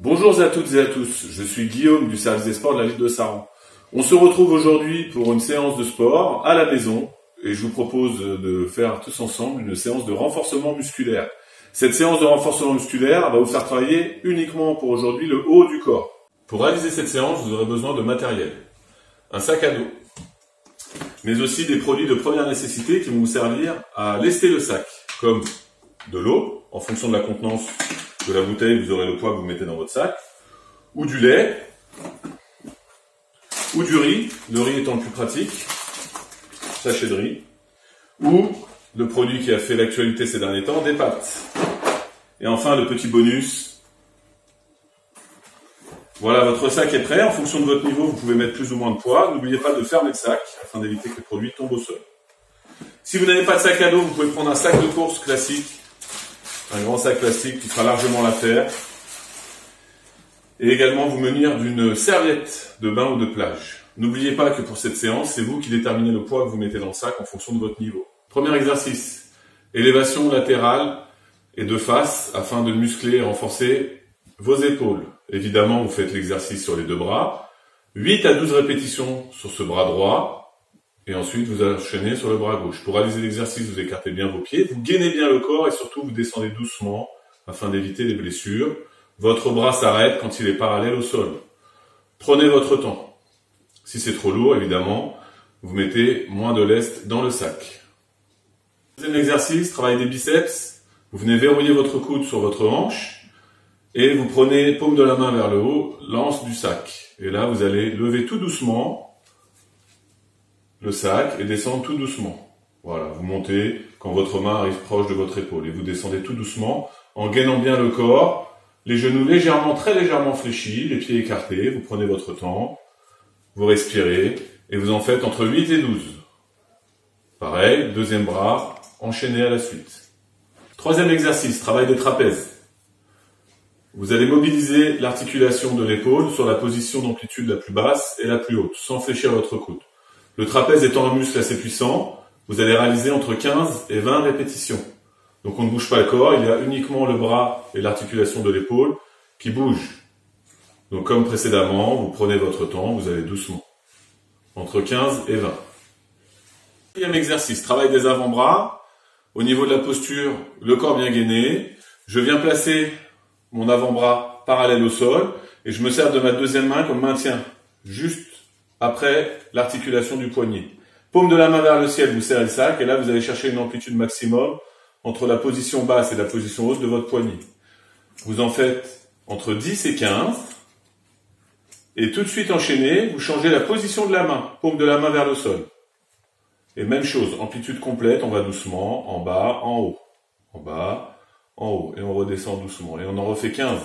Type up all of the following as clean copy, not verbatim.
Bonjour à toutes et à tous, je suis Guillaume du service des sports de la ville de Saran. On se retrouve aujourd'hui pour une séance de sport à la maison et je vous propose de faire tous ensemble une séance de renforcement musculaire. Cette séance de renforcement musculaire va vous faire travailler uniquement pour aujourd'hui le haut du corps. Pour réaliser cette séance, vous aurez besoin de matériel, un sac à dos, mais aussi des produits de première nécessité qui vont vous servir à lester le sac, comme de l'eau, en fonction de la contenance de la bouteille, vous aurez le poids que vous mettez dans votre sac, ou du lait, ou du riz, le riz étant le plus pratique, sachet de riz, ou le produit qui a fait l'actualité ces derniers temps, des pâtes. Et enfin, le petit bonus. Voilà, votre sac est prêt. En fonction de votre niveau, vous pouvez mettre plus ou moins de poids. N'oubliez pas de fermer le sac afin d'éviter que le produit tombe au sol. Si vous n'avez pas de sac à dos, vous pouvez prendre un sac de course classique, un grand sac plastique qui fera largement l'affaire. Et également vous munir d'une serviette de bain ou de plage. N'oubliez pas que pour cette séance, c'est vous qui déterminez le poids que vous mettez dans le sac en fonction de votre niveau. Premier exercice, élévation latérale et de face afin de muscler et renforcer vos épaules. Évidemment, vous faites l'exercice sur les deux bras, 8 à 12 répétitions sur ce bras droit, et ensuite vous enchaînez sur le bras gauche. Pour réaliser l'exercice, vous écartez bien vos pieds, vous gainez bien le corps et surtout vous descendez doucement afin d'éviter les blessures. Votre bras s'arrête quand il est parallèle au sol. Prenez votre temps. Si c'est trop lourd, évidemment, vous mettez moins de lest dans le sac. Deuxième exercice, travail des biceps. Vous venez verrouiller votre coude sur votre hanche et vous prenez paume de la main vers le haut, l'anse du sac. Et là, vous allez lever tout doucement le sac et descendre tout doucement. Voilà, vous montez quand votre main arrive proche de votre épaule et vous descendez tout doucement en gainant bien le corps. Les genoux légèrement, très légèrement fléchis, les pieds écartés, vous prenez votre temps, vous respirez, et vous en faites entre 8 et 12. Pareil, deuxième bras, enchaînez à la suite. Troisième exercice, travail des trapèzes. Vous allez mobiliser l'articulation de l'épaule sur la position d'amplitude la plus basse et la plus haute, sans fléchir votre coude. Le trapèze étant un muscle assez puissant, vous allez réaliser entre 15 et 20 répétitions. Donc on ne bouge pas le corps, il y a uniquement le bras et l'articulation de l'épaule qui bougent. Donc comme précédemment, vous prenez votre temps, vous allez doucement. Entre 15 et 20. Quatrième exercice, travail des avant-bras. Au niveau de la posture, le corps bien gainé. Je viens placer mon avant-bras parallèle au sol et je me sers de ma deuxième main comme maintien, juste après l'articulation du poignet. Paume de la main vers le ciel, vous serrez le sac et là vous allez chercher une amplitude maximum entre la position basse et la position haute de votre poignet. Vous en faites entre 10 et 15. Et tout de suite enchaîné, vous changez la position de la main, paume de la main vers le sol. Et même chose, amplitude complète, on va doucement, en bas, en haut. En bas, en haut. Et on redescend doucement. Et on en refait 15.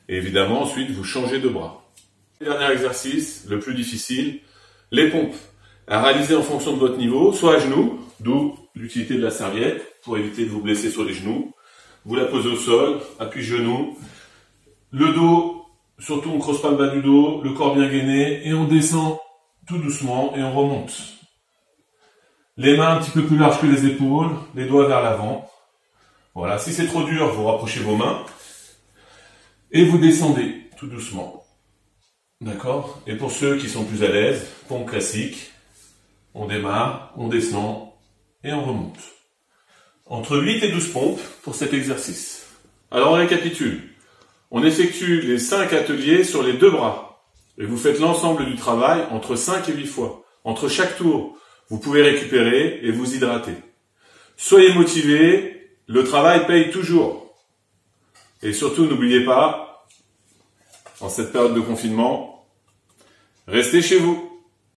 Et évidemment, ensuite, vous changez de bras. Dernier exercice, le plus difficile, les pompes. À réaliser en fonction de votre niveau, soit à genoux, d'où l'utilité de la serviette, pour éviter de vous blesser sur les genoux. Vous la posez au sol, appui genou, le dos, surtout on ne creuse pas le bas du dos, le corps bien gainé, et on descend tout doucement et on remonte. Les mains un petit peu plus larges que les épaules, les doigts vers l'avant. Voilà, si c'est trop dur, vous rapprochez vos mains, et vous descendez tout doucement. D'accord? Et pour ceux qui sont plus à l'aise, pompe classique, on démarre, on descend, et on remonte. Entre 8 et 12 pompes pour cet exercice. Alors on récapitule. On effectue les 5 ateliers sur les deux bras. Et vous faites l'ensemble du travail entre 5 et 8 fois. Entre chaque tour, vous pouvez récupérer et vous hydrater. Soyez motivés, le travail paye toujours. Et surtout, n'oubliez pas, en cette période de confinement, restez chez vous.